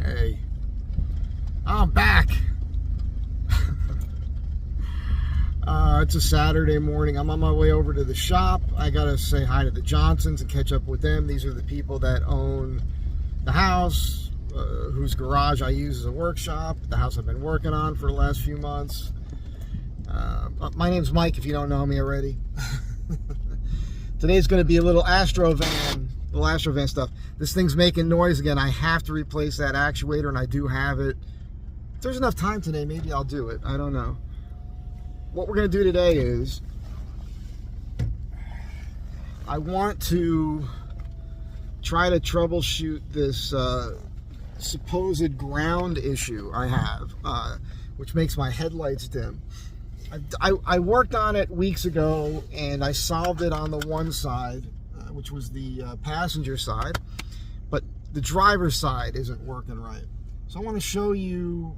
Hey, I'm back. It's a Saturday morning. I'm on my way over to the shop. I gotta say hi to the Johnsons and catch up with them. These are the people that own the house, whose garage I use as a workshop, the house I've been working on for the last few months. My name's Mike, if you don't know me already. Today's going to be a little Astro van stuff. This thing's making noise again. I have to replace that actuator, and I do have it. If there's enough time today, maybe I'll do it. I don't know. What we're going to do today is I want to try to troubleshoot this supposed ground issue I have, which makes my headlights dim. I worked on it weeks ago, and I solved it on the one side, which was the passenger side, but the driver's side isn't working right. So I want to show you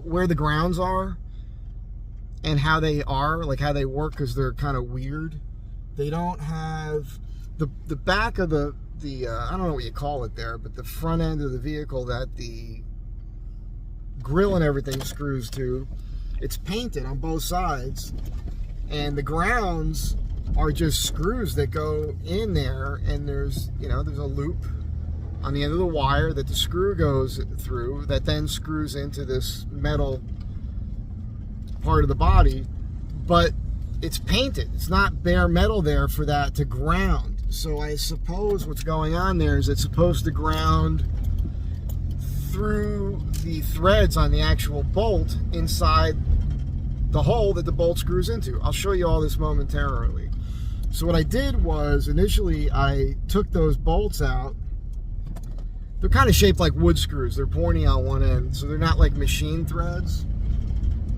where the grounds are and how they are, like how they work, because they're kind of weird. They don't have the back of the I don't know what you call it there, but the front end of the vehicle that the grill and everything screws to. It's painted on both sides, and the grounds are just screws that go in there, and there's a loop on the end of the wire that the screw goes through that then screws into this metal part of the body, but it's painted. It's not bare metal there for that to ground. So I suppose what's going on there is it's supposed to ground through the threads on the actual bolt inside the hole that the bolt screws into. I'll show you all this momentarily. So what I did was, initially I took those bolts out. They're kind of shaped like wood screws. They're pointy on one end, so they're not like machine threads.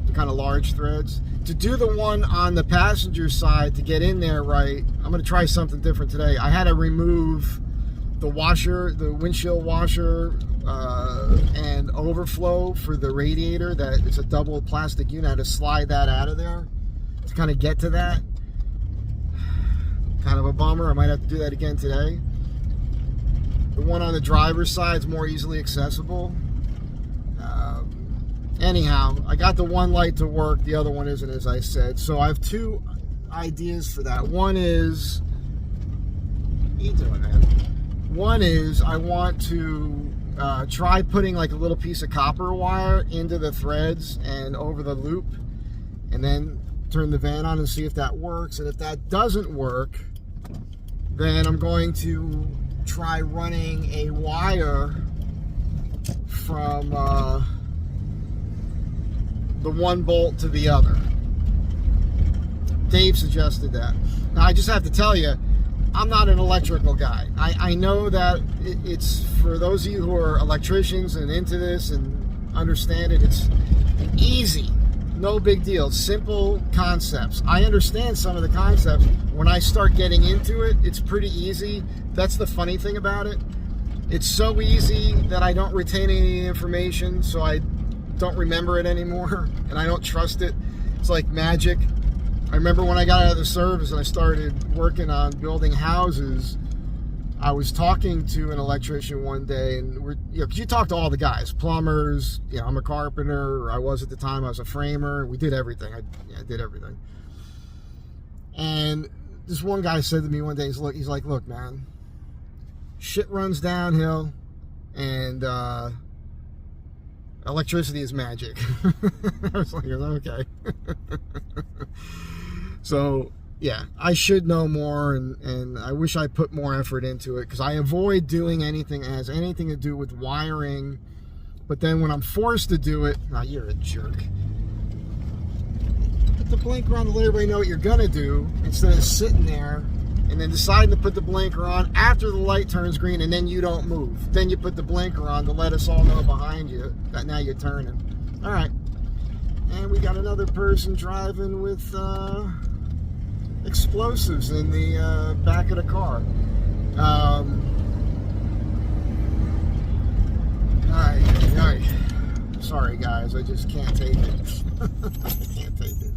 They're kind of large threads. To do the one on the passenger side, to get in there right, I'm going to try something different today. I had to remove the washer, the windshield washer, and overflow for the radiator. That it's a double plastic unit. I had to slide that out of there to kind of get to that. Kind of a bummer. I might have to do that again today. The one on the driver's side is more easily accessible. Anyhow, I got the one light to work. The other one isn't, as I said. So I have two ideas for that. One is, what are you doing, man? One is I want to try putting like a little piece of copper wire into the threads and over the loop, and then turn the van on and see if that works. And if that doesn't work, then I'm going to try running a wire from the one bolt to the other. Dave suggested that. Now I just have to tell you, I'm not an electrical guy. I know that it's, for those of you who are electricians and into this and understand it, it's easy, no big deal, simple concepts. I understand some of the concepts. When I start getting into it, it's pretty easy. That's the funny thing about it. It's so easy that I don't retain any information, so I don't remember it anymore, and I don't trust it. It's like magic. I remember when I got out of the service and I started working on building houses, I was talking to an electrician one day, and because you talk to all the guys, plumbers, I'm a carpenter, or I was at the time, I was a framer, we did everything. I did everything. And this one guy said to me one day, he's like, look, man, shit runs downhill, and electricity is magic. I was like, okay. So, yeah, I should know more, and I wish I put more effort into it, because I avoid doing anything that has anything to do with wiring. But then when I'm forced to do it, you're a jerk. Put the blinker on to let everybody know what you're going to do, instead of sitting there and then deciding to put the blinker on after the light turns green, and then you don't move. Then you put the blinker on to let us all know behind you that now you're turning. All right. And we got another person driving with explosives in the back of the car. Sorry guys, I just can't take it. I can't take it.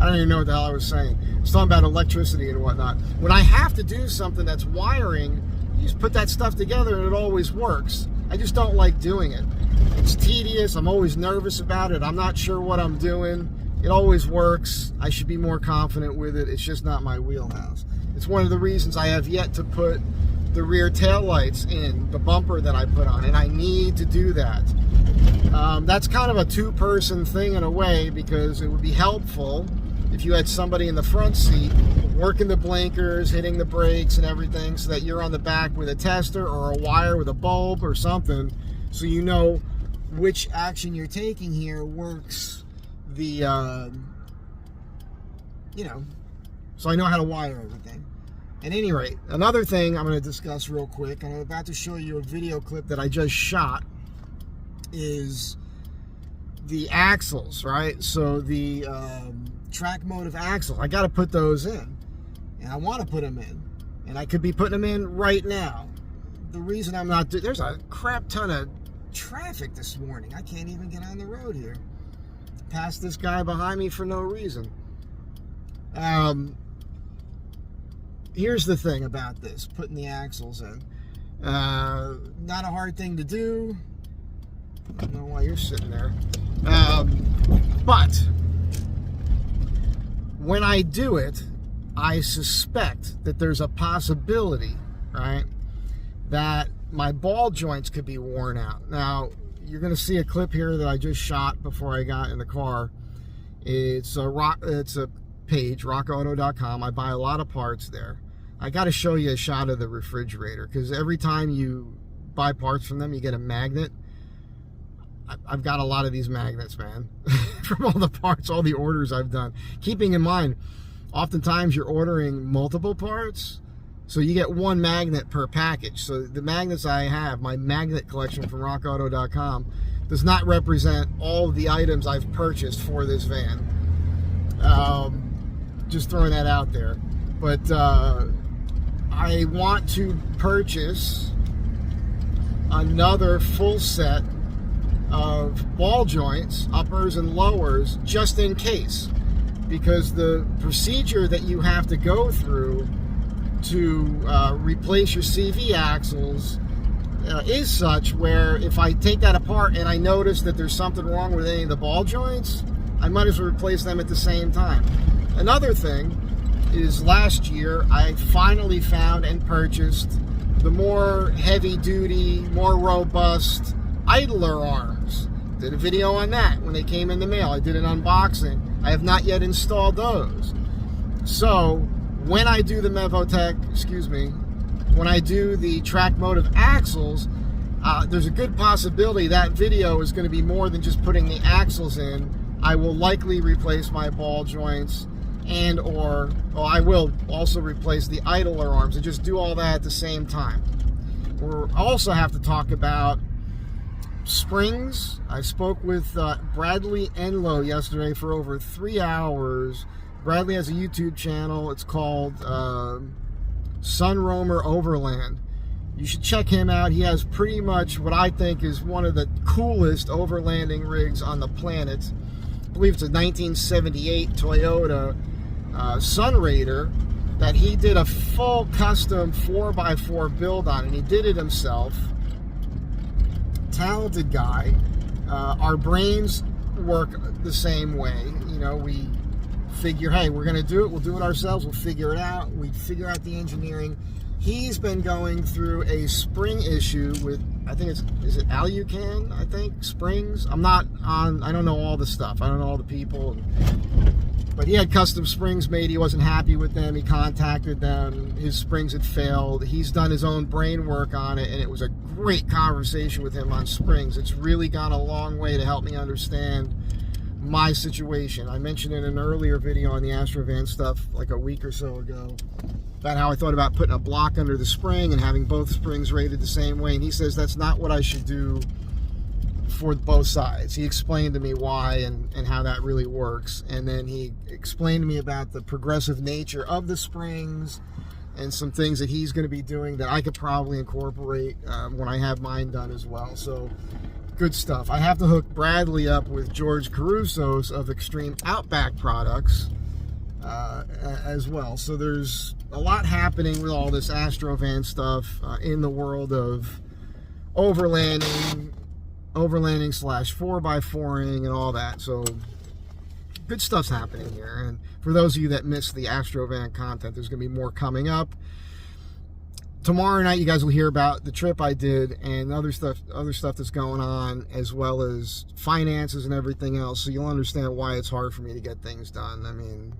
I don't even know what the hell I was saying. I was talking about electricity and whatnot. When I have to do something that's wiring, you just put that stuff together and it always works. I just don't like doing it. It's tedious. I'm always nervous about it. I'm not sure what I'm doing. It always works. I should be more confident with it. It's just not my wheelhouse. It's one of the reasons I have yet to put the rear tail lights in the bumper that I put on, and I need to do that. That's kind of a two-person thing in a way, because it would be helpful if you had somebody in the front seat working the blinkers, hitting the brakes and everything, so that you're on the back with a tester or a wire with a bulb or something, so you know which action you're taking here works the, you know, so I know how to wire everything. At any rate, another thing I'm going to discuss real quick, and I'm about to show you a video clip that I just shot, is the axles, right? So the track motive axle, I got to put those in, and I want to put them in, and I could be putting them in right now. The reason I'm not there's a crap ton of traffic this morning. I can't even get on the road here. Passed this guy behind me for no reason. Here's the thing about this, putting the axles in. Not a hard thing to do. I don't know why you're sitting there. But when I do it, I suspect that there's a possibility, right, that my ball joints could be worn out. Now, you're going to see a clip here that I just shot before I got in the car. It's a page, RockAuto.com. I buy a lot of parts there. I got to show you a shot of the refrigerator, because every time you buy parts from them, you get a magnet. I've got a lot of these magnets, man, from all the parts, all the orders I've done. Keeping in mind, oftentimes you're ordering multiple parts, so you get one magnet per package. So the magnets I have, my magnet collection from RockAuto.com, does not represent all of the items I've purchased for this van. Just throwing that out there. But I want to purchase another full set of ball joints, uppers and lowers, just in case, because the procedure that you have to go through to replace your CV axles is such where if I take that apart and I notice that there's something wrong with any of the ball joints, I might as well replace them at the same time. Another thing is, last year I finally found and purchased the more heavy-duty, more robust idler arms. Did a video on that when they came in the mail. I did an unboxing. I have not yet installed those. So when I do the when I do the track motive axles, there's a good possibility that video is going to be more than just putting the axles in. I will likely replace my ball joints, and I will also replace the idler arms, and just do all that at the same time. We'll also have to talk about springs. I spoke with Bradley Enlow yesterday for over 3 hours. Bradley has a YouTube channel. It's called Sunroamer Overland. You should check him out. He has pretty much what I think is one of the coolest overlanding rigs on the planet. I believe it's a 1978 Toyota Sunraider that he did a full custom 4x4 build on, and he did it himself. Talented guy. Our brains work the same way. You know, we figure, hey, we're going to do it. We'll do it ourselves. We'll figure it out. We figure out the engineering. He's been going through a spring issue with, I think is it Alucan, I think, springs? I don't know all the stuff. I don't know all the people. But he had custom springs made. He wasn't happy with them. He contacted them. His springs had failed. He's done his own brain work on it, and it was a great conversation with him on springs. It's really gone a long way to help me understand my situation. I mentioned in an earlier video on the Astro van stuff like a week or so ago about how I thought about putting a block under the spring and having both springs rated the same way, and he says that's not what I should do for both sides. He explained to me why and how that really works, and then he explained to me about the progressive nature of the springs and some things that he's going to be doing that I could probably incorporate when I have mine done as well. So good stuff. I have to hook Bradley up with George Caruso's of Extreme Outback Products as well. So there's a lot happening with all this Astro van stuff in the world of overlanding slash 4x4ing and all that. So good stuff's happening here. And for those of you that missed the Astro van content, there's going to be more coming up. Tomorrow night, you guys will hear about the trip I did and other stuff that's going on, as well as finances and everything else. So you'll understand why it's hard for me to get things done. I mean,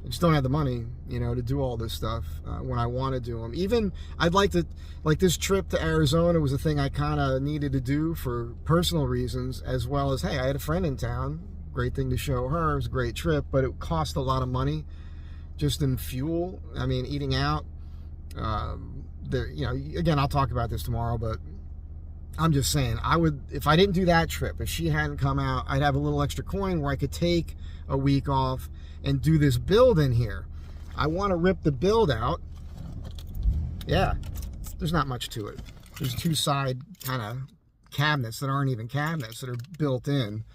I just don't have the money, you know, to do all this stuff when I want to do them. Even I'd like to, like this trip to Arizona was a thing I kind of needed to do for personal reasons, as well as, hey, I had a friend in town. Great thing to show her. It was a great trip, but it cost a lot of money just in fuel. I mean, eating out. You know, again, I'll talk about this tomorrow, but I'm just saying, I would, if I didn't do that trip, if she hadn't come out, I'd have a little extra coin where I could take a week off and do this build in here. I want to rip the build out. Yeah, there's not much to it. There's two side kind of cabinets that aren't even cabinets that are built in.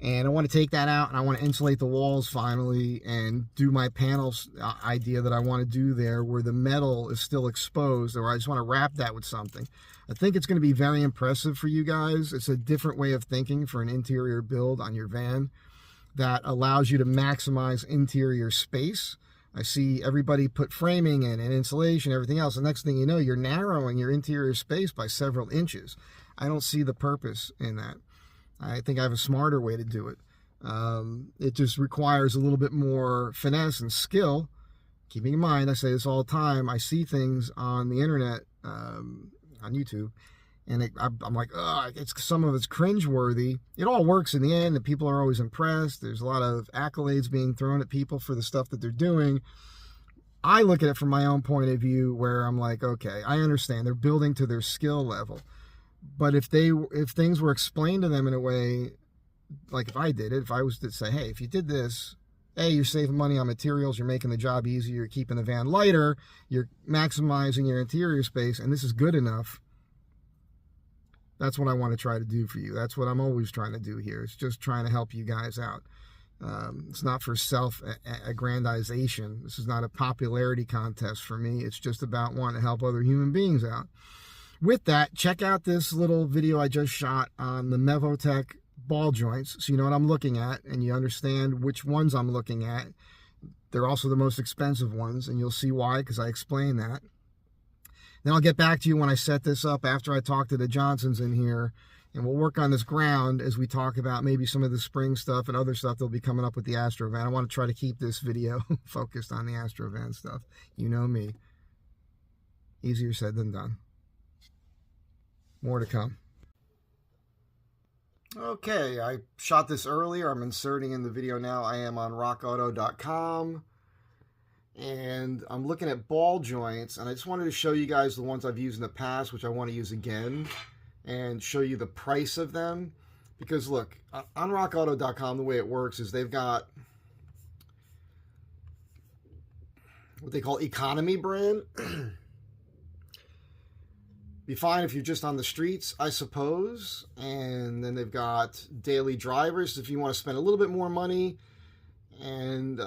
And I want to take that out, and I want to insulate the walls finally and do my panels idea that I want to do there, where the metal is still exposed, or I just want to wrap that with something. I think it's going to be very impressive for you guys. It's a different way of thinking for an interior build on your van that allows you to maximize interior space. I see everybody put framing in and insulation, everything else. The next thing you know, you're narrowing your interior space by several inches. I don't see the purpose in that. I think I have a smarter way to do it. It just requires a little bit more finesse and skill. Keeping in mind, I say this all the time, I see things on the internet, on YouTube, and I'm like, some of it's cringeworthy. It all works in the end, and people are always impressed. There's a lot of accolades being thrown at people for the stuff that they're doing. I look at it from my own point of view, where I'm like, okay, I understand. They're building to their skill level. But if things were explained to them in a way, like if I did it, if I was to say, hey, if you did this, hey, you're saving money on materials, you're making the job easier, you're keeping the van lighter, you're maximizing your interior space, and this is good enough, that's what I want to try to do for you. That's what I'm always trying to do here. It's just trying to help you guys out. It's not for self-aggrandization. This is not a popularity contest for me. It's just about wanting to help other human beings out. With that, check out this little video I just shot on the Mevotech ball joints, so you know what I'm looking at, and you understand which ones I'm looking at. They're also the most expensive ones, and you'll see why, because I explain that. Then I'll get back to you when I set this up after I talk to the Johnsons in here, and we'll work on this ground as we talk about maybe some of the spring stuff and other stuff that'll be coming up with the Astro van. I want to try to keep this video focused on the Astro van stuff. You know me. Easier said than done. More to come. Okay, I shot this earlier. I'm inserting in the video now. I am on RockAuto.com, and I'm looking at ball joints, and I just wanted to show you guys the ones I've used in the past, which I want to use again, and show you the price of them. Because look, on RockAuto.com, the way it works is they've got what they call economy brand. Be fine if you're just on the streets, I suppose. And then they've got daily drivers if you want to spend a little bit more money, and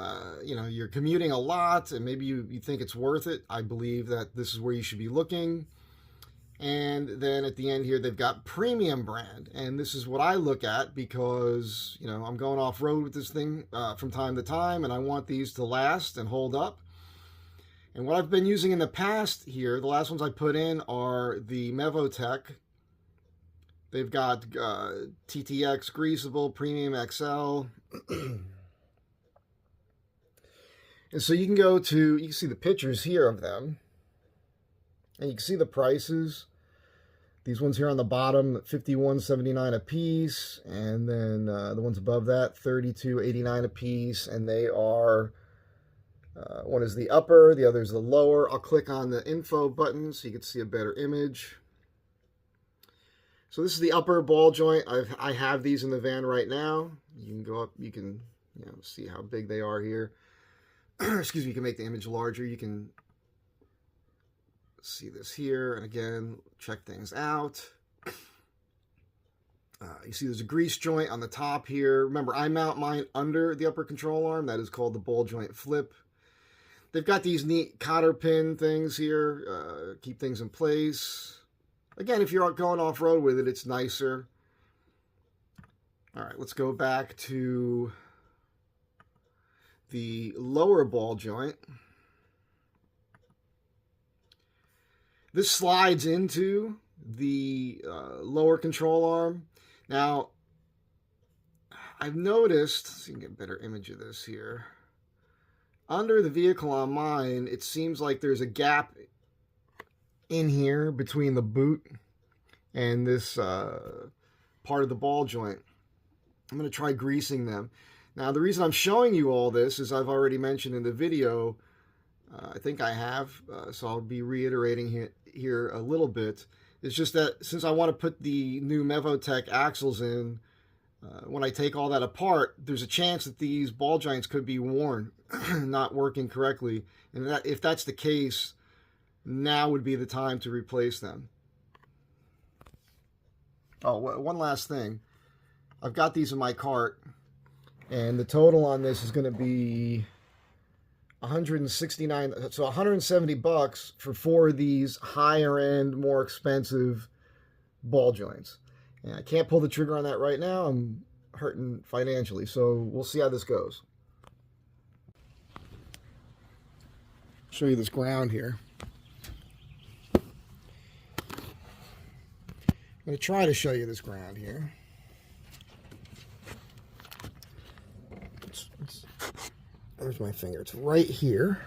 you know, you're commuting a lot and maybe you think it's worth it. I believe that this is where you should be looking. And then at the end here, they've got premium brand, and this is what I look at because, you know, I'm going off-road with this thing from time to time, and I want these to last and hold up. And what I've been using in the past here, the last ones I put in are the Mevotech. They've got TTX Greasable, Premium XL. And so you can go to, you can see the pictures here of them. And you can see the prices. These ones here on the bottom, $51.79 a piece. And then the ones above that, $32.89 a piece. And they are... one is the upper, the other is the lower. I'll click on the info button so you can see a better image. So this is the upper ball joint. I have these in the van right now. You can go up, you can see how big they are here. Excuse me, you can make the image larger. You can see this here, and again, check things out. You see there's a grease joint on the top here. Remember, I mount mine under the upper control arm. That is called the ball joint flip. They've got these neat cotter pin things here, keep things in place. Again, if you're going off-road with it, it's nicer. All right, let's go back to the lower ball joint. This slides into the lower control arm. Now, I've noticed, so you can get a better image of this here. Under the vehicle on mine, it seems like there's a gap in here between the boot and this part of the ball joint. I'm going to try greasing them. Now, the reason I'm showing you all this is I've already mentioned in the video, I think I have, so I'll be reiterating here a little bit. It's just that since I want to put the new Mevotech axles in, when I take all that apart, there's a chance that these ball joints could be worn, not working correctly. And if that's the case, now would be the time to replace them. Oh, one last thing. I've got these in my cart, and the total on this is going to be $169, so $170 for 4 of these higher end, more expensive ball joints. And I can't pull the trigger on that right now. I'm hurting financially, so we'll see how this goes. Show you this ground here. I'm going to try to show you this ground here. There's my finger. It's right here.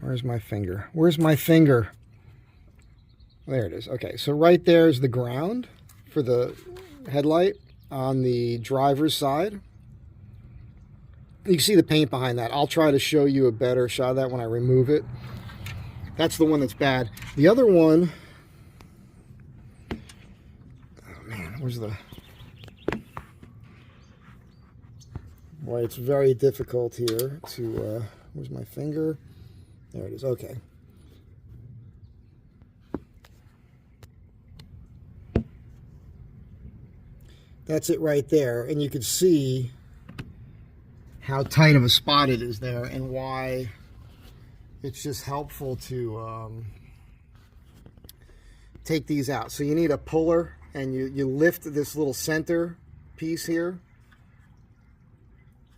Where's my finger? Where's my finger? There it is. Okay, so right there is the ground for the headlight on the driver's side. You can see the paint behind that. I'll try to show you a better shot of that when I remove it. That's the one that's bad. The other one... Oh, man, where's the... Boy, it's very difficult here to, where's my finger? There it is, okay. That's it right there, and you can see how tight of a spot it is there and why it's just helpful to take these out. So you need a puller, and you lift this little center piece here,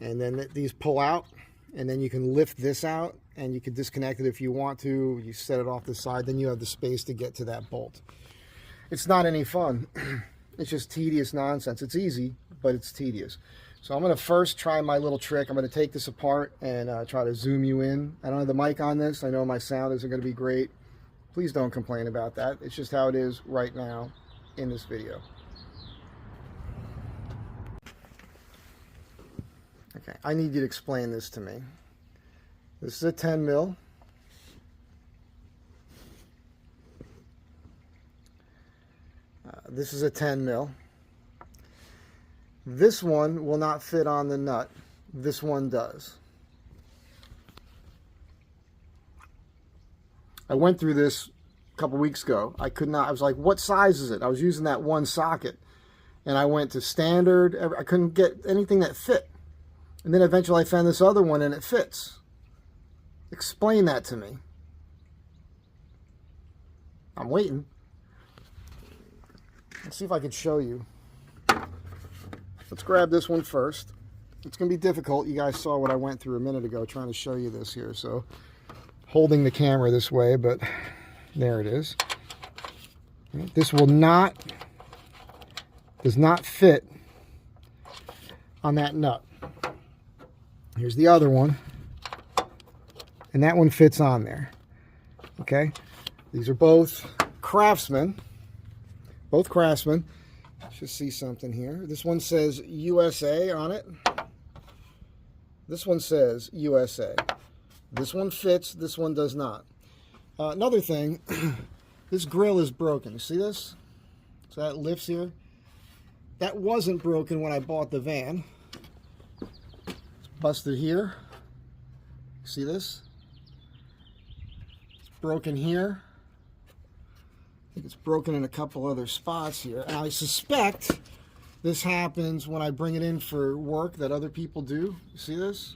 and then these pull out, and then you can lift this out, and you can disconnect it if you want to. You set it off the side, then you have the space to get to that bolt. It's not any fun. It's just tedious nonsense. It's easy, but it's tedious. So I'm going to first try my little trick. I'm going to take this apart and try to zoom you in. I don't have the mic on this. I know my sound isn't going to be great. Please don't complain about that. It's just how it is right now in this video. Okay, I need you to explain this to me. This is a 10 mil. This is a 10 mil. This one will not fit on the nut. This one does. I went through this a couple weeks ago. I could not, I was like, what size is it? I was using that one socket, and I went to standard. I couldn't get anything that fit. And then eventually I found this other one and it fits. Explain that to me. I'm waiting. Let's see if I can show you. Let's grab this one first. It's going to be difficult. You guys saw what I went through a minute ago trying to show you this here. So holding the camera this way, but there it is. This will not, does not fit on that nut. Here's the other one, and that one fits on there. Okay, these are both Craftsman. Both Craftsman. Should see something here. This one says USA on it. This one says USA. This one fits. This one does not. Another thing, this grill is broken. You see this? So that lifts here. That wasn't broken when I bought the van. Busted here. See this? It's broken here. I think it's broken in a couple other spots here. And I suspect this happens when I bring it in for work that other people do. You see this?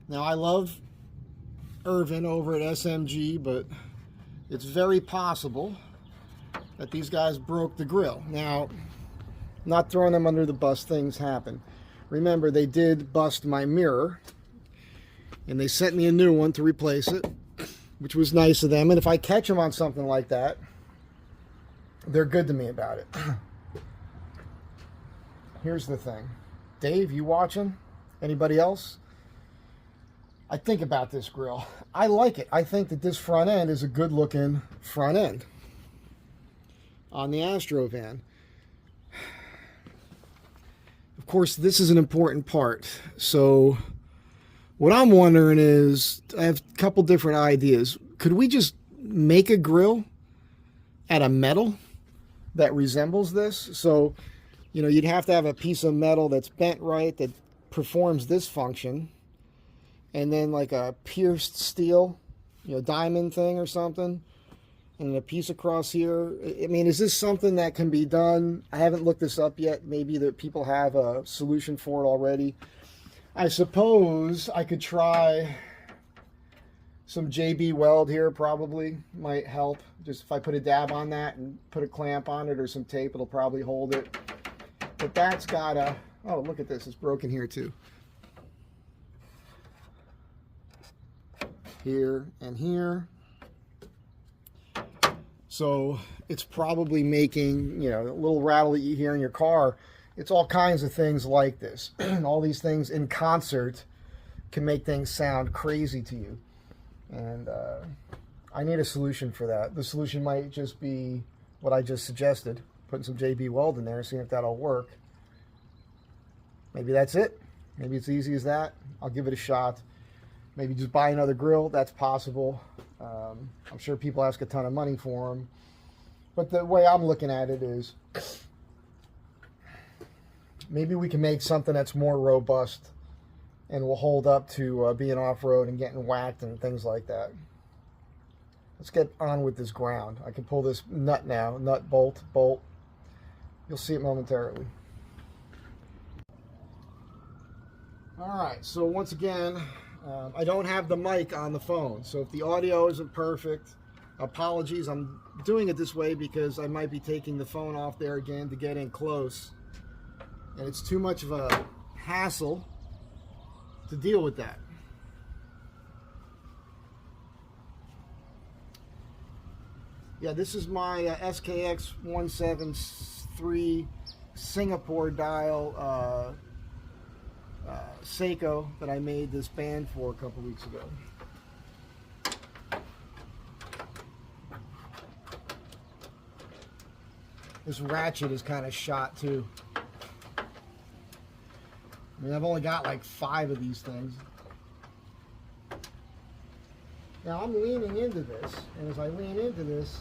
Now I love Irvin over at SMG, but it's very possible that these guys broke the grill. Now, not throwing them under the bus, things happen. Remember, they did bust my mirror, and they sent me a new one to replace it, which was nice of them. And if I catch them on something like that, they're good to me about it. Here's the thing. Dave, you watching? Anybody else? I think about this grill. I like it. I think that this front end is a good looking front end on the Astro van. Of course, this is an important part. So what I'm wondering is, I have a couple different ideas. Could we just make a grill out of metal that resembles this? So, you know, you'd have to have a piece of metal that's bent right, that performs this function, and then like a pierced steel, you know, diamond thing or something, and a piece across here. I mean, is this something that can be done? I haven't looked this up yet. Maybe that people have a solution for it already. I suppose I could try some JB weld here, probably might help. Just if I put a dab on that and put a clamp on it or some tape, it'll probably hold it. But that's got a, oh, look at this, it's broken here too. Here and here. So it's probably making, you know, a little rattle that you hear in your car. It's all kinds of things like this. All these things in concert can make things sound crazy to you. And I need a solution for that. The solution might just be what I just suggested. Putting some JB weld in there, seeing if that'll work. Maybe that's it. Maybe it's easy as that. I'll give it a shot. Maybe just buy another grill. That's possible. I'm sure people ask a ton of money for them. But the way I'm looking at it is, maybe we can make something that's more robust and will hold up to being off-road and getting whacked and things like that. Let's get on with this ground. I can pull this nut now. Nut, bolt. You'll see it momentarily. Alright, so once again, I don't have the mic on the phone, so if the audio isn't perfect, apologies. I'm doing it this way because I might be taking the phone off there again to get in close, and it's too much of a hassle to deal with that. Yeah, this is my SKX 173 Singapore dial Seiko that I made this band for a couple weeks ago. This ratchet is kind of shot too. I mean, I've only got like 5 of these things. Now I'm leaning into this, and as I lean into this,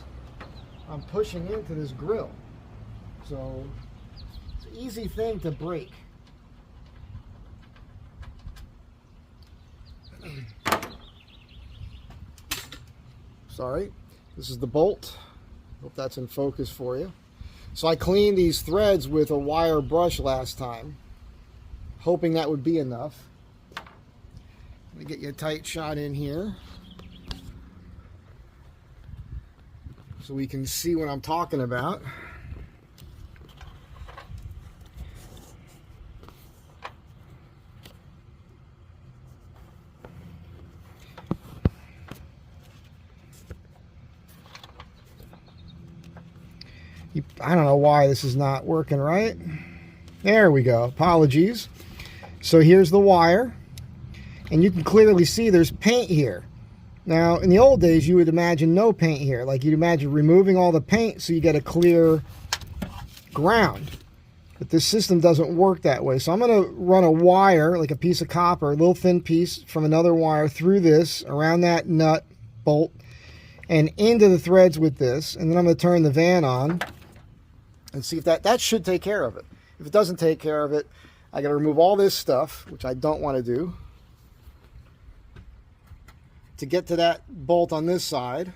I'm pushing into this grill. So it's an easy thing to break. Sorry, this is the bolt. Hope that's in focus for you. So I cleaned these threads with a wire brush last time, hoping that would be enough. Let me get you a tight shot in here so we can see what I'm talking about. I don't know why this is not working right. There we go. Apologies. So here's the wire, and you can clearly see there's paint here. Now, in the old days, you would imagine no paint here. Like, you'd imagine removing all the paint so you get a clear ground. But this system doesn't work that way. So I'm going to run a wire, like a piece of copper, a little thin piece from another wire through this, around that nut, bolt, and into the threads with this. And then I'm going to turn the van on and see if that should take care of it. If it doesn't take care of it, I got to remove all this stuff, which I don't want to do, to get to that bolt on this side,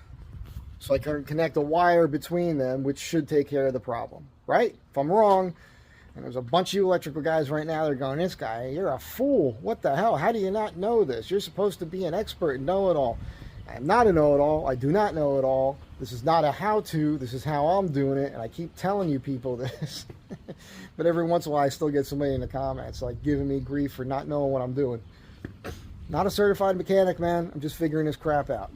so I can connect a wire between them, which should take care of the problem, right? If I'm wrong, And there's a bunch of you electrical guys right now that are going, this guy, you're a fool. What the hell? How do you not know this? You're supposed to be an expert and know it all. I am not a know-it-all. I do not know it all. This is not a how-to. This is how I'm doing it. And I keep telling you people this. But every once in a while, I still get somebody in the comments like giving me grief for not knowing what I'm doing. Not a certified mechanic, man. I'm just figuring this crap out.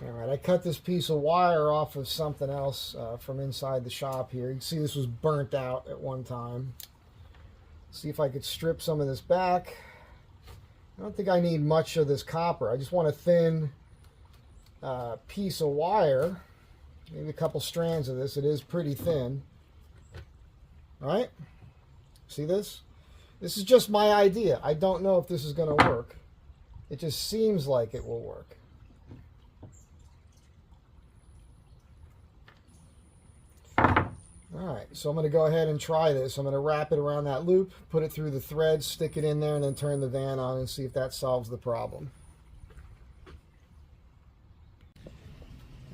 All right, I cut this piece of wire off of something else from inside the shop here. You can see this was burnt out at one time. See if I could strip some of this back. I don't think I need much of this copper. I just want a thin piece of wire, maybe a couple strands of this. It is pretty thin. All right, see this? This is just my idea. I don't know if this is going to work. It just seems like it will work. All right, so I'm going to go ahead and try this. I'm going to wrap it around that loop, put it through the thread, stick it in there, and then turn the van on and see if that solves the problem.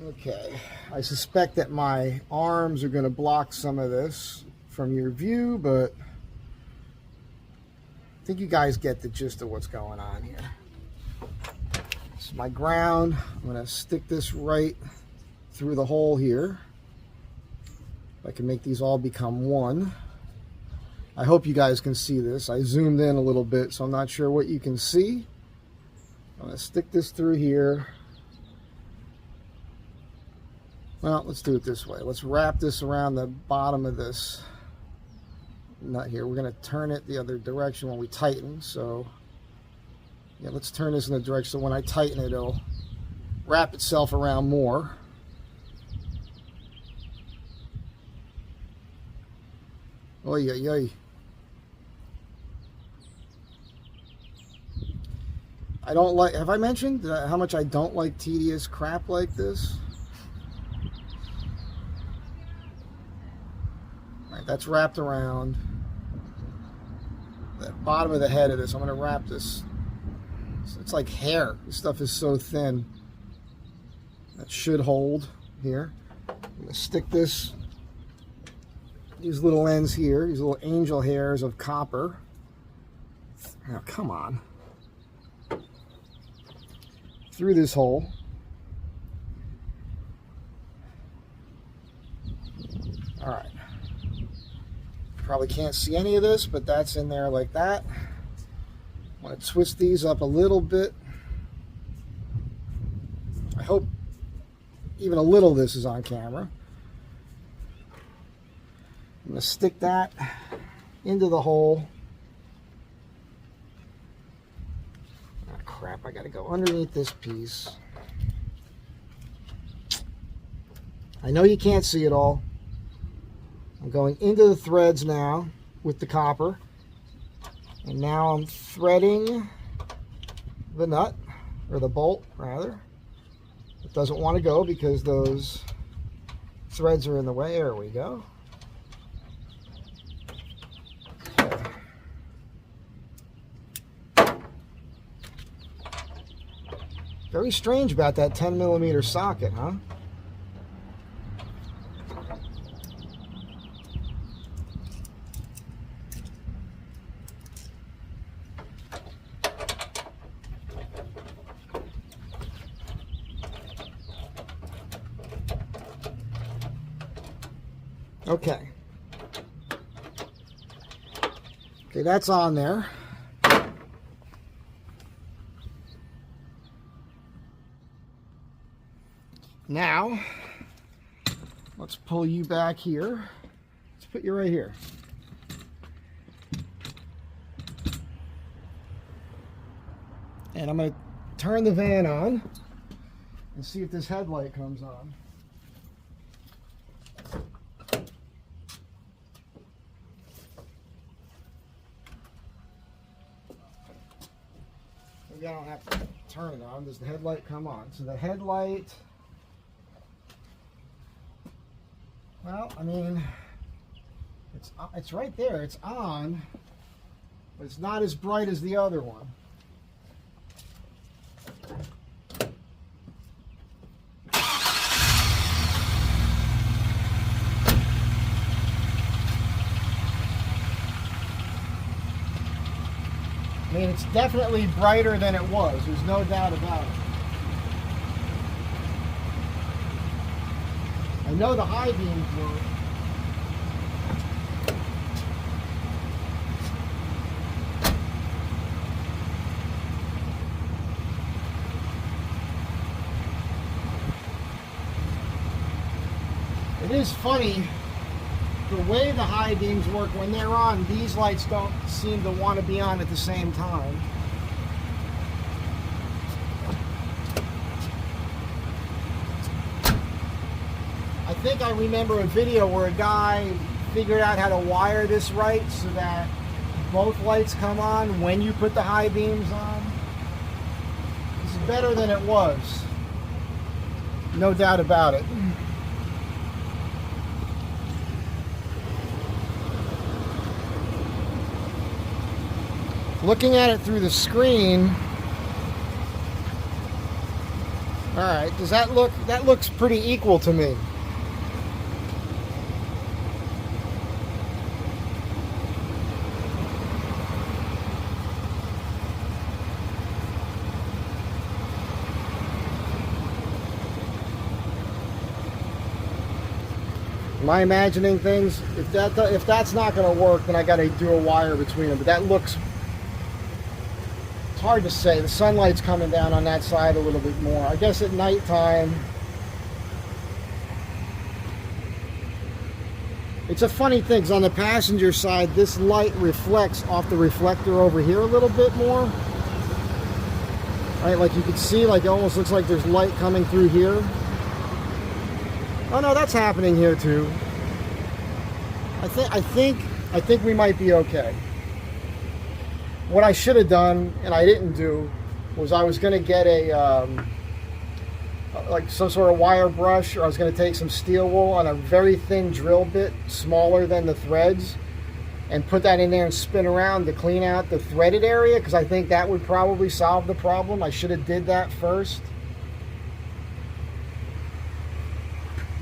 Okay, I suspect that my arms are going to block some of this from your view, but I think you guys get the gist of what's going on here. This is my ground. I'm going to stick this right through the hole here. I can make these all become one. I hope you guys can see this. I zoomed in a little bit, so I'm not sure what you can see. I'm going to stick this through here. Well, let's do it this way. Let's wrap this around the bottom of this nut here. We're going to turn it the other direction when we tighten. So, yeah, let's turn this in the direction so when I tighten it, it'll wrap itself around more. Oy, oy, oy. I don't like, have I mentioned how much I don't like tedious crap like this? All right, that's wrapped around the bottom of the head of this. I'm going to wrap this. It's like hair. This stuff is so thin. That should hold here. I'm going to stick this. These little ends here, these little angel hairs of copper. Now, come on. Through this hole. All right. Probably can't see any of this, but that's in there like that. I want to twist these up a little bit. I hope even a little of this is on camera. I'm going to stick that into the hole. Ah, crap, I got to go underneath this piece. I know you can't see it all. I'm going into the threads now with the copper. And now I'm threading the nut, or the bolt rather. It doesn't want to go because those threads are in the way. There we go. Very strange about that 10mm socket, huh? Okay. Okay, that's on there. Now, let's pull you back here. Let's put you right here. And I'm going to turn the van on and see if this headlight comes on. Maybe I don't have to turn it on. Does the headlight come on? So the headlight... Well, I mean, it's right there. It's on, but it's not as bright as the other one. mean, it's definitely brighter than it was. There's no doubt about it. I know the high beams work. It is funny, the way the high beams work, when they're on, these lights don't seem to want to be on at the same time. I think I remember a video where a guy figured out how to wire this right so that both lights come on when you put the high beams on. This is better than it was. No doubt about it. Looking at it through the screen, all right, does that look, that looks pretty equal to me. Am I imagining things? If that's not going to work, then I got to do a wire between them. But that looks, it's hard to say. The sunlight's coming down on that side a little bit more. I guess at nighttime, it's a funny thing, because on the passenger side, this light reflects off the reflector over here a little bit more. Right, like you can see, like it almost looks like there's light coming through here. Oh no, that's happening here too. I think we might be okay. What I should have done, and I didn't do, was I was going to get a like some sort of wire brush, or I was going to take some steel wool on a very thin drill bit, smaller than the threads, and put that in there and spin around to clean out the threaded area, because I think that would probably solve the problem. I should have did that first.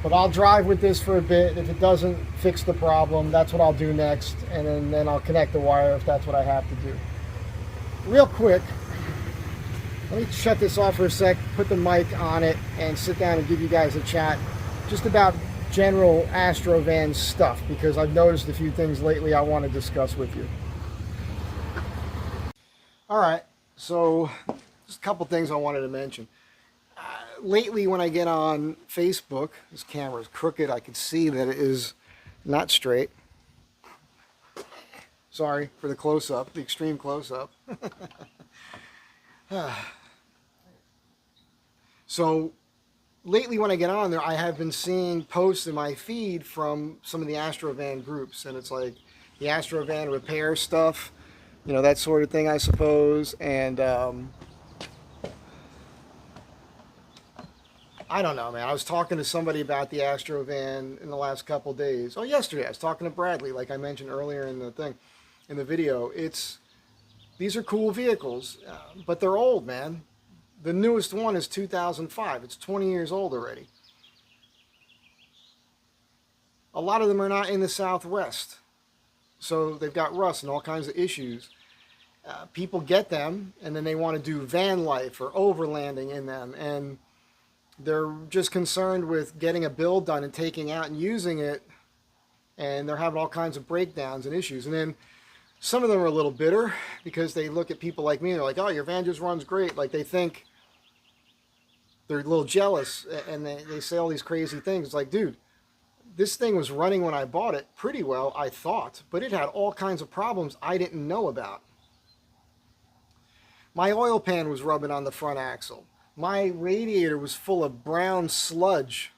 But I'll drive with this for a bit. If it doesn't fix the problem, that's what I'll do next. And then I'll connect the wire if that's what I have to do. Real quick, let me shut this off for a sec, put the mic on it, and sit down and give you guys a chat just about general Astro van stuff, because I've noticed a few things lately I want to discuss with you. All right, so just a couple things I wanted to mention. Lately, when I get on Facebook, this camera is crooked. I can see that it is not straight. Sorry for the close-up, the extreme close-up. So, lately when I get on there, I have been seeing posts in my feed from some of the Astro van groups, and it's like the Astro van repair stuff, you know, that sort of thing, I suppose, and I don't know, man. I was talking to somebody about the Astro van in the last couple days. Oh, yesterday I was talking to Bradley, like I mentioned earlier in the thing, in the video. These are cool vehicles, but they're old, man. The newest one is 2005. It's 20 years old already. A lot of them are not in the Southwest, so they've got rust and all kinds of issues. People get them, and then they want to do van life or overlanding in them, and they're just concerned with getting a build done and taking out and using it, and they're having all kinds of breakdowns and issues. And then some of them are a little bitter because they look at people like me and they're like, oh, your van just runs great. Like they think, they're a little jealous, and they say all these crazy things. It's like, dude, this thing was running when I bought it pretty well, I thought, but it had all kinds of problems I didn't know about. My oil pan was rubbing on the front axle. My radiator was full of brown sludge.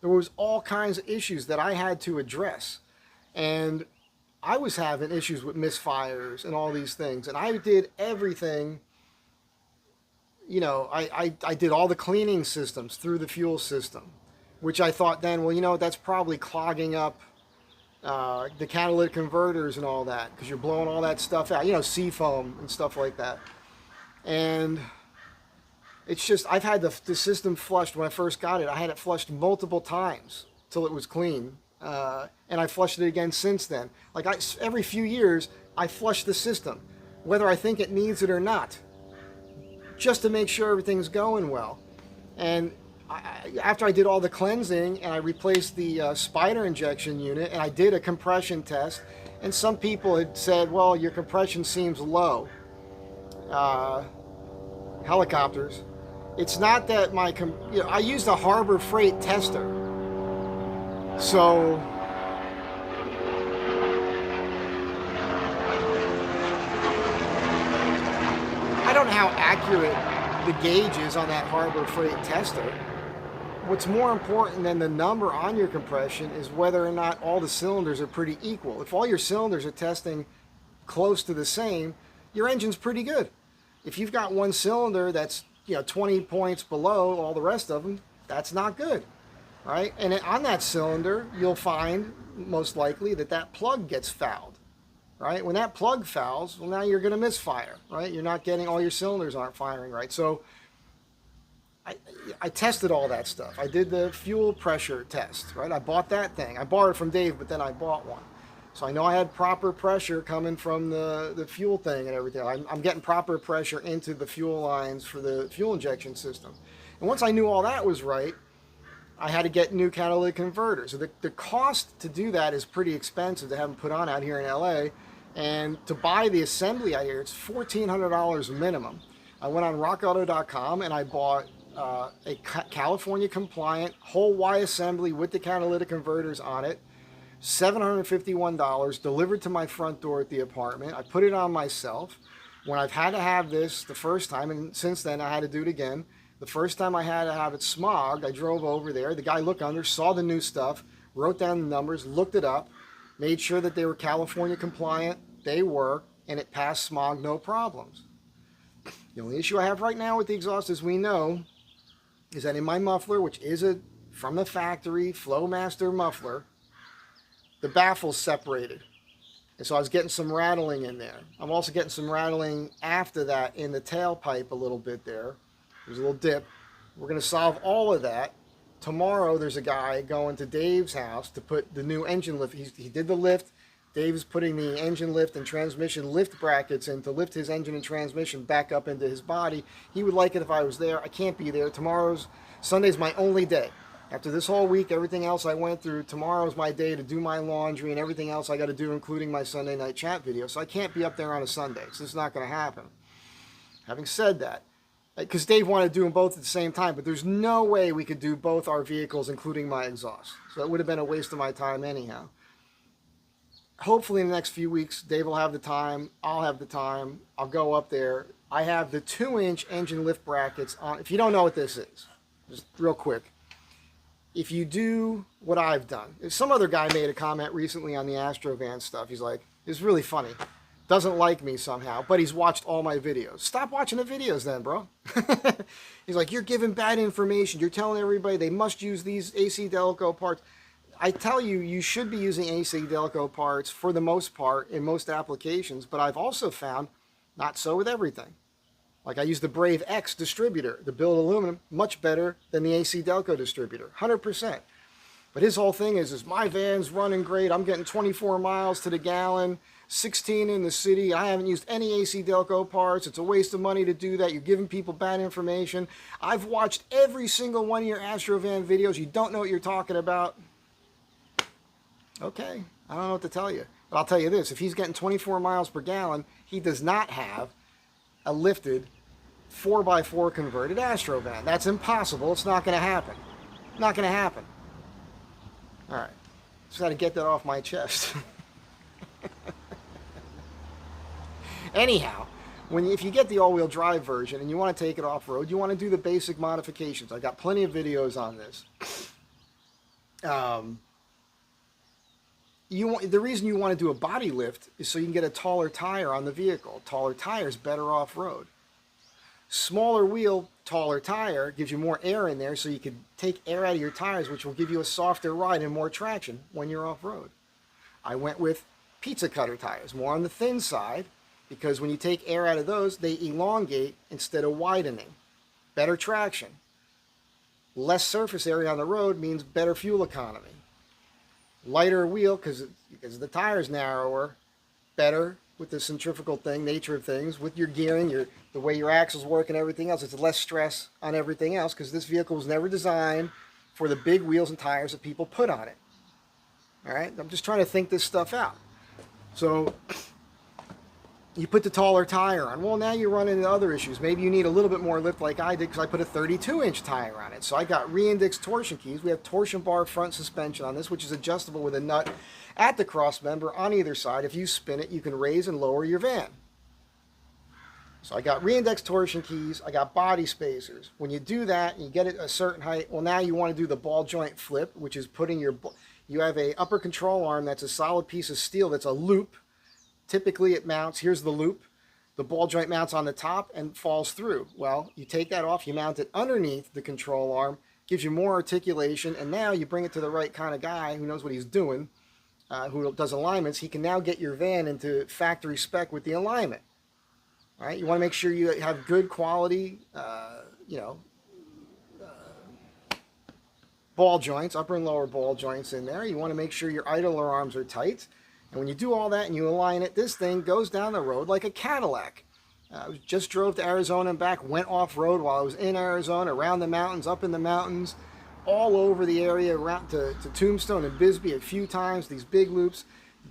There was all kinds of issues that I had to address. And I was having issues with misfires and all these things. And I did everything, you know, I did all the cleaning systems through the fuel system, which I thought then, well, you know, that's probably clogging up the catalytic converters and all that, because you're blowing all that stuff out, you know, seafoam and stuff like that. And it's just, I've had the system flushed. When I first got it, I had it flushed multiple times till it was clean. And I flushed it again since then. Like every few years, I flush the system. whether I think it needs it or not, just to make sure everything's going well. And after I did all the cleansing and I replaced the spider injection unit and I did a compression test, and some people had said, well, your compression seems low. Helicopters. It's not that I used a Harbor Freight tester. So I don't know how accurate the gauge is on that Harbor Freight tester. What's more important than the number on your compression is whether or not all the cylinders are pretty equal. If all your cylinders are testing close to the same, your engine's pretty good. If you've got one cylinder that's 20 points below all the rest of them, that's not good, right? And on that cylinder, you'll find most likely that plug gets fouled, right? When that plug fouls, well, now you're going to misfire, right? You're not getting, all your cylinders aren't firing right. So I tested all that stuff. I did the fuel pressure test, right? I bought that thing. I borrowed it from Dave, but then I bought one. So I know I had proper pressure coming from the fuel thing and everything. I'm getting proper pressure into the fuel lines for the fuel injection system. And once I knew all that was right, I had to get new catalytic converters. So the cost to do that is pretty expensive to have them put on out here in LA. And to buy the assembly out here, it's $1,400 minimum. I went on RockAuto.com and I bought a California compliant whole Y assembly with the catalytic converters on it. $751 delivered to my front door at the apartment. I put it on myself. When I've had to have this the first time, and since then I had to do it again, the first time I had to have it smogged, I drove over there. The guy looked under, saw the new stuff, wrote down the numbers, looked it up, made sure that they were California compliant. They were, and it passed smog, no problems. The only issue I have right now with the exhaust, as we know, is that in my muffler, which is a from the factory Flowmaster muffler, the baffle's separated. And so I was getting some rattling in there. I'm also getting some rattling after that in the tailpipe a little bit there. There's a little dip. We're going to solve all of that. Tomorrow there's a guy going to Dave's house to put the new engine lift. He did the lift. Dave's putting the engine lift and transmission lift brackets in to lift his engine and transmission back up into his body. He would like it if I was there. I can't be there. Sunday's my only day. After this whole week, everything else I went through, tomorrow's my day to do my laundry and everything else I got to do, including my Sunday night chat video. So I can't be up there on a Sunday. So it's not going to happen. Having said that, because Dave wanted to do them both at the same time, but there's no way we could do both our vehicles, including my exhaust. So it would have been a waste of my time anyhow. Hopefully in the next few weeks, Dave will have the time. I'll have the time. I'll go up there. I have the 2-inch engine lift brackets on. If you don't know what this is, just real quick. If you do what I've done, some other guy made a comment recently on the Astro van stuff. He's like, it's really funny. Doesn't like me somehow, but he's watched all my videos. Stop watching the videos then, bro. He's like, you're giving bad information. You're telling everybody they must use these AC Delco parts. I tell you, you should be using AC Delco parts for the most part in most applications, but I've also found not so with everything. Like I use the Brave X distributor to build aluminum much better than the AC Delco distributor, 100%. But his whole thing is my van's running great. I'm getting 24 miles to the gallon, 16 in the city. I haven't used any AC Delco parts. It's a waste of money to do that. You're giving people bad information. I've watched every single one of your Astro van videos. You don't know what you're talking about. Okay, I don't know what to tell you. But I'll tell you this. If he's getting 24 miles per gallon, he does not have a lifted 4x4 converted Astro van. That's impossible. It's not going to happen. Not going to happen. All right. Just got to get that off my chest. Anyhow, if you get the all-wheel drive version and you want to take it off-road, you want to do the basic modifications. I've got plenty of videos on this. The reason you want to do a body lift is so you can get a taller tire on the vehicle. Taller tire is better off-road. Smaller wheel, taller tire gives you more air in there so you can take air out of your tires, which will give you a softer ride and more traction when you're off-road. I went with pizza cutter tires, more on the thin side, because when you take air out of those, they elongate instead of widening. Better traction. Less surface area on the road means better fuel economy. Lighter wheel, because the tire's narrower, better with the centrifugal thing, nature of things, with your gearing, the way your axles work and everything else. It's less stress on everything else because this vehicle was never designed for the big wheels and tires that people put on it. All right, I'm just trying to think this stuff out. So you put the taller tire on. Well, now you're running into other issues. Maybe you need a little bit more lift like I did because I put a 32-inch tire on it. So I got re-indexed torsion keys. We have torsion bar front suspension on this, which is adjustable with a nut at the cross member on either side. If you spin it, you can raise and lower your van. So I got re-indexed torsion keys. I got body spacers. When you do that and you get it a certain height, well, now you want to do the ball joint flip, which is putting your... You have a upper control arm that's a solid piece of steel that's a loop. Typically it mounts, here's the loop, the ball joint mounts on the top and falls through. Well, you take that off, you mount it underneath the control arm, gives you more articulation, and now you bring it to the right kind of guy who knows what he's doing, who does alignments. He can now get your van into factory spec with the alignment. All right, you want to make sure you have good quality, ball joints, upper and lower ball joints in there. You want to make sure your idler arms are tight. And when you do all that and you align it, this thing goes down the road like a Cadillac. I just drove to Arizona and back, went off-road while I was in Arizona, around the mountains, up in the mountains, all over the area, around to Tombstone and Bisbee a few times, these big loops,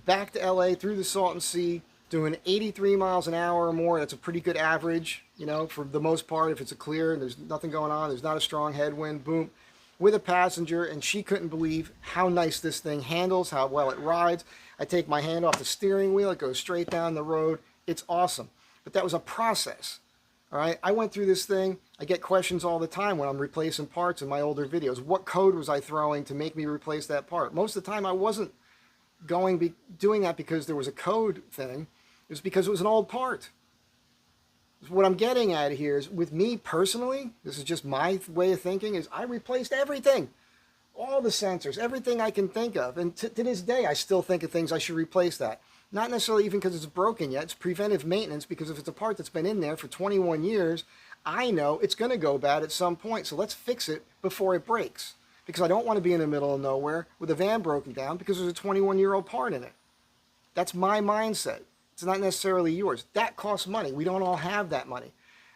back to LA through the Salton Sea, doing 83 miles an hour or more. That's a pretty good average, you know, for the most part. If it's a clear and there's nothing going on, there's not a strong headwind, boom, with a passenger, and she couldn't believe how nice this thing handles, how well it rides. I take my hand off the steering wheel, it goes straight down the road. It's awesome. But that was a process. All right, I went through this thing. I get questions all the time when I'm replacing parts in my older videos. What code was I throwing to make me replace that part? Most of the time I wasn't doing that because there was a code thing. It was because it was an old part. What I'm getting at here is, with me personally, this is just my way of thinking, is I replaced everything. All the sensors, everything I can think of. And to this day, I still think of things I should replace that. Not necessarily even because it's broken yet. It's preventive maintenance, because if it's a part that's been in there for 21 years, I know it's going to go bad at some point. So let's fix it before it breaks. Because I don't want to be in the middle of nowhere with a van broken down because there's a 21-year-old part in it. That's my mindset. It's not necessarily yours. That costs money. We don't all have that money.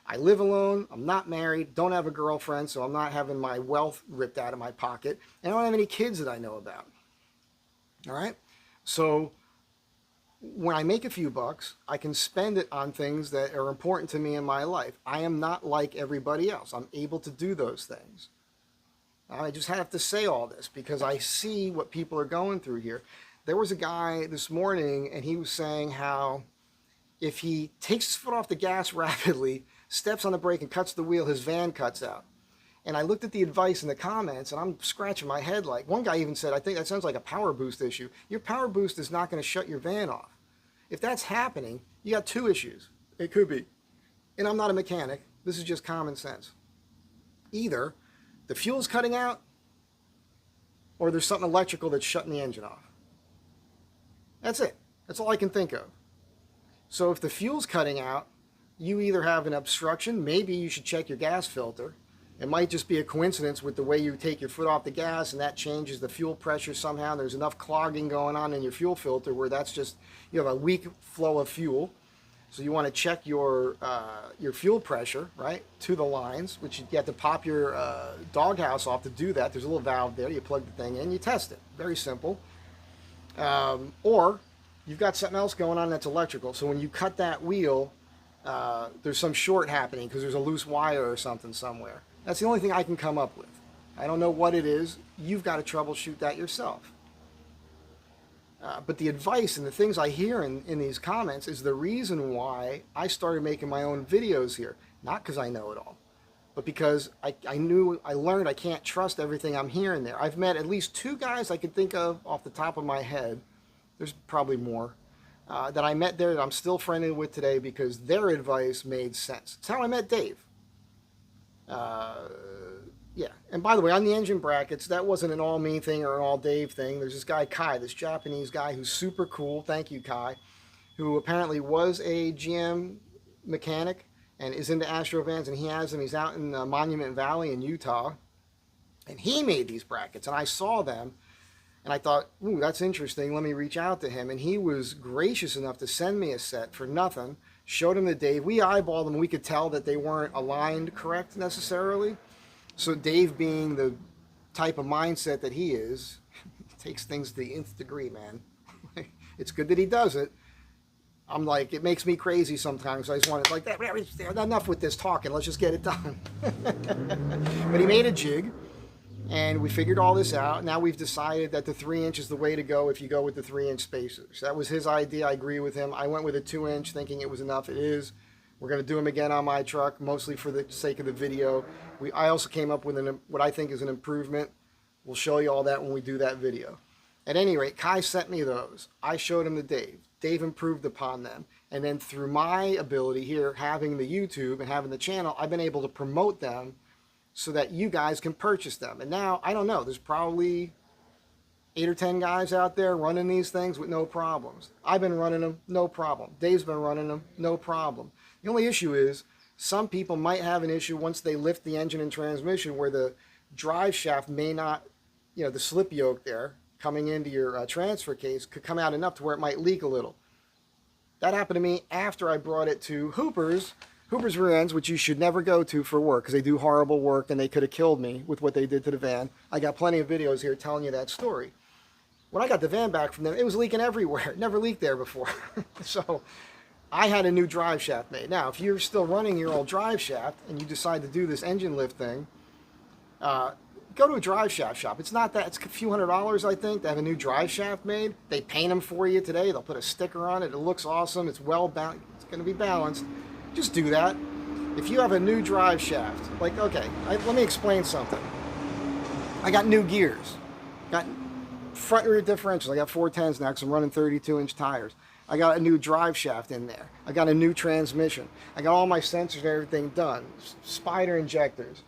I live alone. I'm not married. Don't have a girlfriend, so I'm not having my wealth ripped out of my pocket. And I don't have any kids that I know about. All right? So when I make a few bucks, I can spend it on things that are important to me in my life. I am not like everybody else. I'm able to do those things. I just have to say all this because I see what people are going through here. There was a guy this morning, and he was saying how if he takes his foot off the gas rapidly, steps on the brake and cuts the wheel, his van cuts out. And I looked at the advice in the comments, and I'm scratching my head. Like, one guy even said, I think that sounds like a power boost issue. Your power boost is not going to shut your van off. If that's happening, you got two issues. It could be. And I'm not a mechanic. This is just common sense. Either the fuel's cutting out, or there's something electrical that's shutting the engine off. That's it. That's all I can think of. So if the fuel's cutting out, you either have an obstruction, maybe you should check your gas filter. It might just be a coincidence with the way you take your foot off the gas, and that changes the fuel pressure somehow. There's enough clogging going on in your fuel filter where that's just, you have a weak flow of fuel. So you want to check your fuel pressure, right, to the lines, which you have to pop your doghouse off to do that. There's a little valve there. You plug the thing in, you test it. Very simple. Or you've got something else going on that's electrical. So when you cut that wheel, there's some short happening because there's a loose wire or something somewhere. That's the only thing I can come up with. I don't know what it is. You've got to troubleshoot that yourself. But the advice and the things I hear in these comments is the reason why I started making my own videos here. Not because I know it all, but because I learned I can't trust everything I'm hearing there. I've met at least 2 guys I can think of off the top of my head. There's probably more that I met there that I'm still friendly with today because their advice made sense. It's how I met Dave. Yeah, and by the way, on the engine brackets, that wasn't an all me thing or an all Dave thing. There's this guy, Kai, this Japanese guy who's super cool. Thank you, Kai. Who apparently was a GM mechanic and is into Astro vans, and he has them. He's out in Monument Valley in Utah, and he made these brackets, and I saw them, And I thought, ooh, that's interesting. Let me reach out to him. And he was gracious enough to send me a set for nothing. Showed him to Dave. We eyeballed them. We could tell that they weren't aligned correct necessarily. So Dave, being the type of mindset that he is, takes things to the nth degree, man. It's good that he does it. I'm like, it makes me crazy sometimes. I just want to, like, enough with this talking. Let's just get it done. But he made a jig, and we figured all this out. Now we've decided that the 3-inch is the way to go if you go with the 3-inch spacers. That was his idea. I agree with him. I went with a 2-inch thinking it was enough. It is. We're going to do them again on my truck, mostly for the sake of the video. I also came up with what I think is an improvement. We'll show you all that when we do that video. At any rate, Kai sent me those. I showed them to Dave. Dave improved upon them. And then through my ability here, having the YouTube and having the channel, I've been able to promote them so that you guys can purchase them. And now, I don't know, there's probably 8 or 10 guys out there running these things with no problems. I've been running them, no problem. Dave's been running them, no problem. The only issue is some people might have an issue once they lift the engine and transmission where the drive shaft may not, the slip yoke there coming into your transfer case could come out enough to where it might leak a little. That happened to me after I brought it to Hooper's rear ends, which you should never go to for work because they do horrible work and they could have killed me with what they did to the van. I got plenty of videos here telling you that story. When I got the van back from them, it was leaking everywhere. It never leaked there before. So I had a new drive shaft made. Now, if you're still running your old drive shaft and you decide to do this engine lift thing, go to a drive shaft shop. It's not that. It's a few $100s, I think, to have a new drive shaft made. They paint them for you today. They'll put a sticker on it. It looks awesome. It's well balanced. It's going to be balanced. Just do that. If you have a new drive shaft, like, okay, let me explain something. I got new gears. Got front and rear differentials. I got 410s now because I'm running 32-inch tires. I got a new drive shaft in there. I got a new transmission. I got all my sensors and everything done. Spider injectors.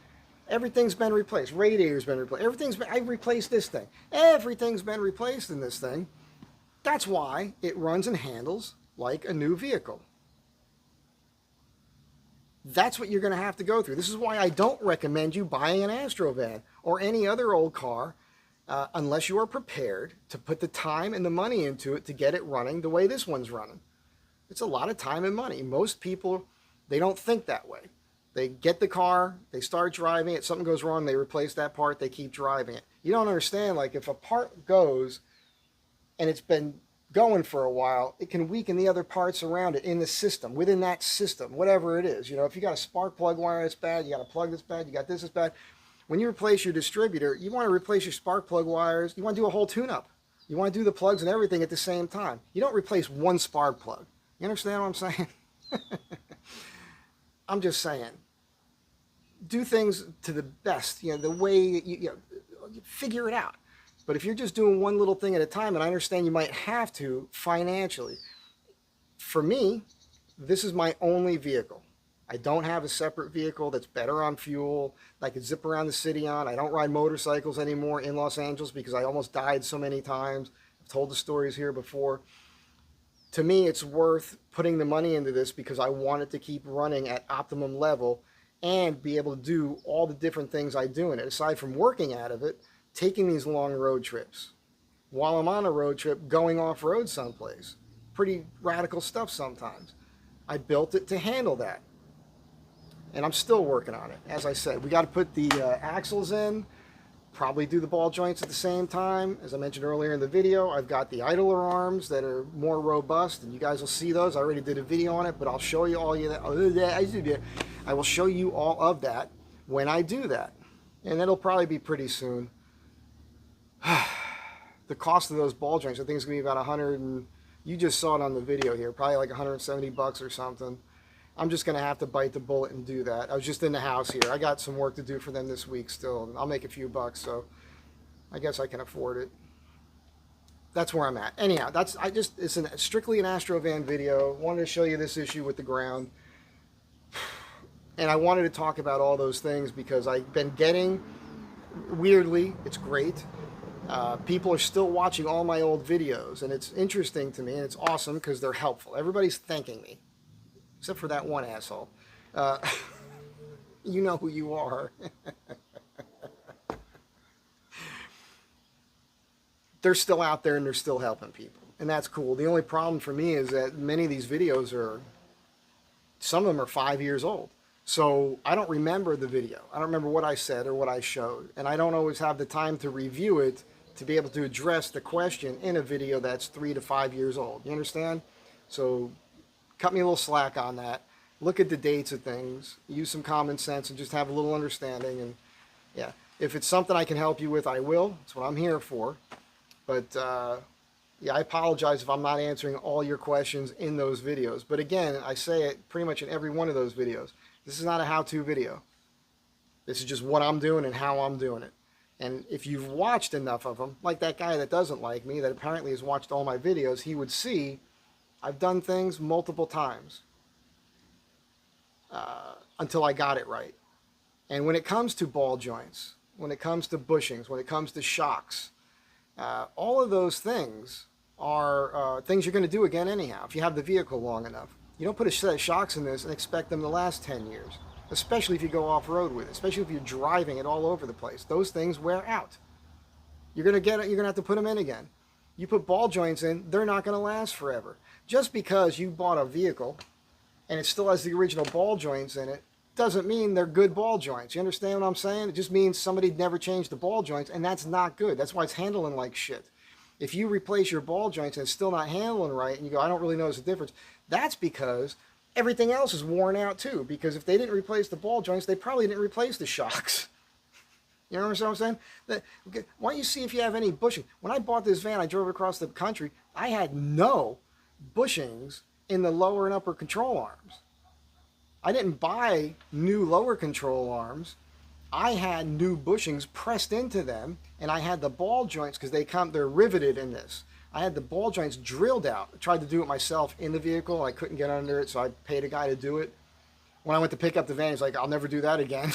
Everything's been replaced. Radiator's been replaced. I've replaced this thing. Everything's been replaced in this thing. That's why it runs and handles like a new vehicle. That's what you're going to have to go through. This is why I don't recommend you buying an Astro van or any other old car unless you are prepared to put the time and the money into it to get it running the way this one's running. It's a lot of time and money. Most people, they don't think that way. They get the car, they start driving it, something goes wrong, they replace that part, they keep driving it. You don't understand, like if a part goes and it's been going for a while, it can weaken the other parts around it in the system, within that system, whatever it is. If you got a spark plug wire that's bad, you got a plug that's bad, you got this that's bad. When you replace your distributor, you want to replace your spark plug wires, you want to do a whole tune-up. You want to do the plugs and everything at the same time. You don't replace one spark plug. You understand what I'm saying? I'm just saying. Do things to the best, the way you figure it out. But if you're just doing one little thing at a time, and I understand you might have to financially, for me, this is my only vehicle. I don't have a separate vehicle that's better on fuel, that I could zip around the city on. I don't ride motorcycles anymore in Los Angeles because I almost died so many times. I've told the stories here before. To me, it's worth putting the money into this because I want it to keep running at optimum level and be able to do all the different things I do in it. Aside from working out of it, taking these long road trips. While I'm on a road trip, going off-road someplace. Pretty radical stuff sometimes. I built it to handle that. And I'm still working on it. As I said, we got to put the axles in, probably do the ball joints at the same time. As I mentioned earlier in the video, I've got the idler arms that are more robust, and you guys will see those. I already did a video on it, but I'll show you all of that. I will show you all of that when I do that. And that'll probably be pretty soon. The cost of those ball joints, I think it's going to be about 100, and you just saw it on the video here, probably like 170 bucks or something. I'm just going to have to bite the bullet and do that. I was just in the house here. I got some work to do for them this week still. I'll make a few bucks, so I guess I can afford it. That's where I'm at. Anyhow, it's strictly an Astro van video. Wanted to show you this issue with the ground. And I wanted to talk about all those things because I've been getting, weirdly, it's great. People are still watching all my old videos, and it's interesting to me, and it's awesome because they're helpful. Everybody's thanking me, except for that one asshole. You know who you are. they're still out there and they're still helping people. And that's cool. The only problem for me is that many of these videos some of them are 5 years old. So I don't remember the video. I don't remember what I said or what I showed. And I don't always have the time to review it to be able to address the question in a video that's 3 to 5 years old. You understand? So cut me a little slack on that. Look at the dates of things. Use some common sense and just have a little understanding. And yeah, if it's something I can help you with, I will. That's what I'm here for. But yeah, I apologize if I'm not answering all your questions in those videos. But again, I say it pretty much in every one of those videos. This is not a how-to video. This is just what I'm doing and how I'm doing it. And if you've watched enough of them, like that guy that doesn't like me, that apparently has watched all my videos, he would see I've done things multiple times until I got it right. And when it comes to ball joints, when it comes to bushings, when it comes to shocks, all of those things are things you're going to do again anyhow if you have the vehicle long enough. You don't put a set of shocks in this and expect them to last 10 years, especially if you go off-road with it, especially if you're driving it all over the place. Those things wear out. You're going to have to put them in again. You put ball joints in, they're not going to last forever. Just because you bought a vehicle and it still has the original ball joints in it doesn't mean they're good ball joints. You understand what I'm saying? It just means somebody never changed the ball joints, and that's not good. That's why it's handling like shit. If you replace your ball joints and it's still not handling right, and you go, I don't really notice the difference, that's because everything else is worn out too. Because if they didn't replace the ball joints, they probably didn't replace the shocks. You know what I'm saying? Why don't you see if you have any bushing? When I bought this van, I drove across the country, I had no bushings in the lower and upper control arms. I didn't buy new lower control arms. I had new bushings pressed into them, and I had the ball joints, because they're riveted in this. I had the ball joints drilled out. I tried to do it myself in the vehicle. I couldn't get under it, so I paid a guy to do it. When I went to pick up the van, he's like, I'll never do that again.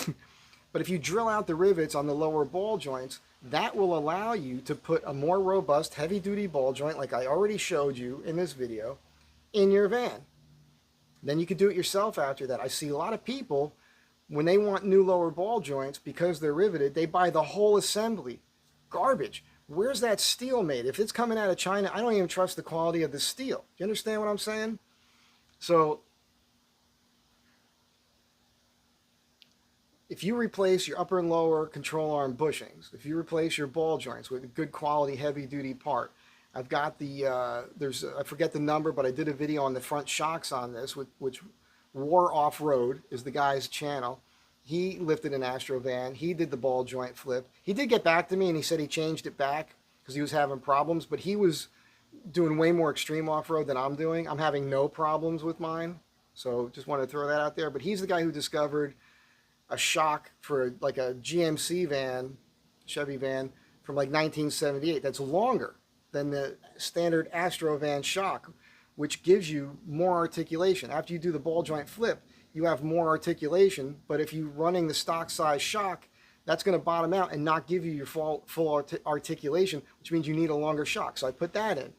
But if you drill out the rivets on the lower ball joints, that will allow you to put a more robust, heavy-duty ball joint, like I already showed you in this video, in your van. Then you could do it yourself after that. I see a lot of people, when they want new lower ball joints, because they're riveted, they buy the whole assembly. Garbage. Where's that steel made? If it's coming out of China, I don't even trust the quality of the steel. You understand what I'm saying? So, if you replace your upper and lower control arm bushings, if you replace your ball joints with a good quality heavy duty part, I've got the, I forget the number, but I did a video on the front shocks on this, which War Off-Road is the guy's channel. He lifted an Astro van. He did the ball joint flip. He did get back to me, and he said he changed it back because he was having problems, but he was doing way more extreme off-road than I'm doing. I'm having no problems with mine, so just wanted to throw that out there. But he's the guy who discovered a shock for like a GMC van, Chevy van, from like 1978. That's longer than the standard Astro van shock, which gives you more articulation. After you do the ball joint flip, you have more articulation, but if you're running the stock size shock, that's going to bottom out and not give you your full articulation, which means you need a longer shock. So I put that in,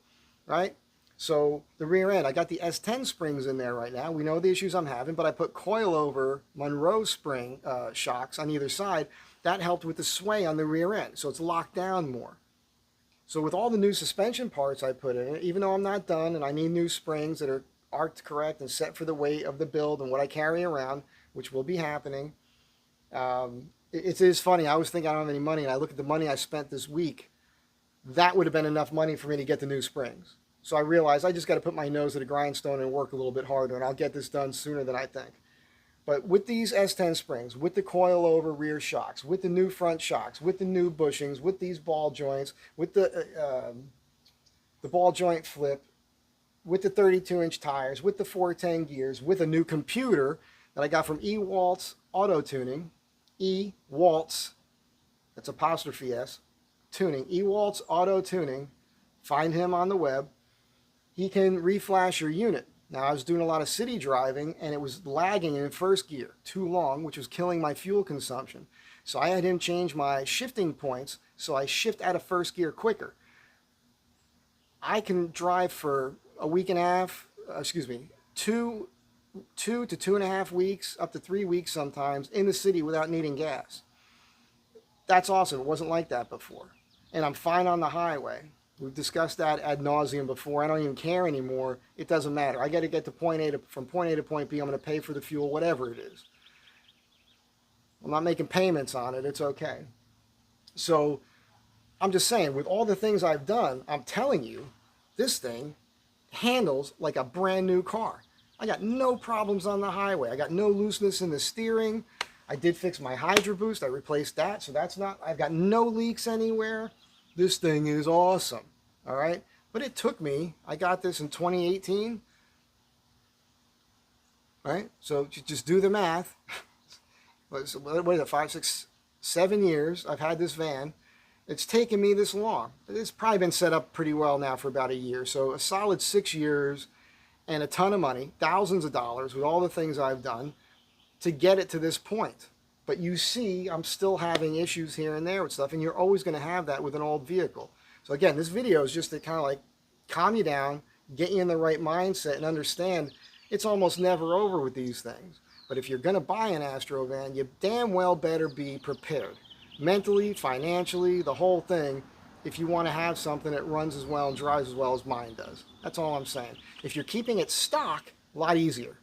right? So the rear end, I got the S10 springs in there right now. We know the issues I'm having, but I put coilover Monroe spring shocks on either side. That helped with the sway on the rear end, so it's locked down more. So with all the new suspension parts I put in it, even though I'm not done and I need new springs that are arced correct and set for the weight of the build and what I carry around, which will be happening, it is funny. I was thinking I don't have any money, and I look at the money I spent this week. That would have been enough money for me to get the new springs. So I realized I just got to put my nose to the grindstone and work a little bit harder, and I'll get this done sooner than I think. But with these S10 springs, with the coil-over rear shocks, with the new front shocks, with the new bushings, with these ball joints, with the ball joint flip, with the 32-inch tires, with the 410 gears, with a new computer that I got from E-Waltz Auto Tuning, E-Waltz, that's apostrophe S, tuning, E-Waltz Auto Tuning, find him on the web. He can reflash your unit. Now, I was doing a lot of city driving, and it was lagging in first gear too long, which was killing my fuel consumption. So I had him change my shifting points, so I shift out of first gear quicker. I can drive for a week and a half, two to 2.5 weeks, up to 3 weeks sometimes, in the city without needing gas. That's awesome. It wasn't like that before. And I'm fine on the highway. We've discussed that ad nauseum before. I don't even care anymore. It doesn't matter. I got to get to from point A to point B. I'm going to pay for the fuel, whatever it is. I'm not making payments on it. It's okay. So I'm just saying, with all the things I've done, I'm telling you, this thing handles like a brand new car. I got no problems on the highway. I got no looseness in the steering. I did fix my Hydro Boost. I replaced that. So that's not, I've got no leaks anywhere. This thing is awesome. All right. But it took me, I got this in 2018. Right. So just do the math. What is it, 5, 6, 7 years I've had this van. It's taken me this long. It's probably been set up pretty well now for about a year. So a solid 6 years and a ton of money, thousands of dollars with all the things I've done to get it to this point. But you see, I'm still having issues here and there with stuff, and you're always going to have that with an old vehicle. So again, this video is just to kind of like calm you down, get you in the right mindset, and understand it's almost never over with these things. But if you're going to buy an Astro van, you damn well better be prepared. Mentally, financially, the whole thing, if you want to have something that runs as well and drives as well as mine does. That's all I'm saying. If you're keeping it stock, a lot easier.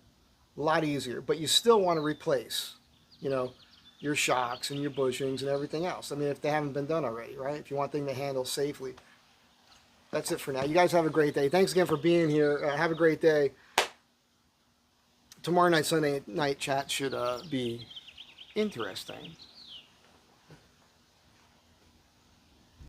A lot easier. But you still want to replace, you know, your shocks and your bushings and everything else. I mean, if they haven't been done already, right? If you want things to handle safely. That's it for now. You guys have a great day. Thanks again for being here. Have a great day. Tomorrow night, Sunday night chat should be interesting.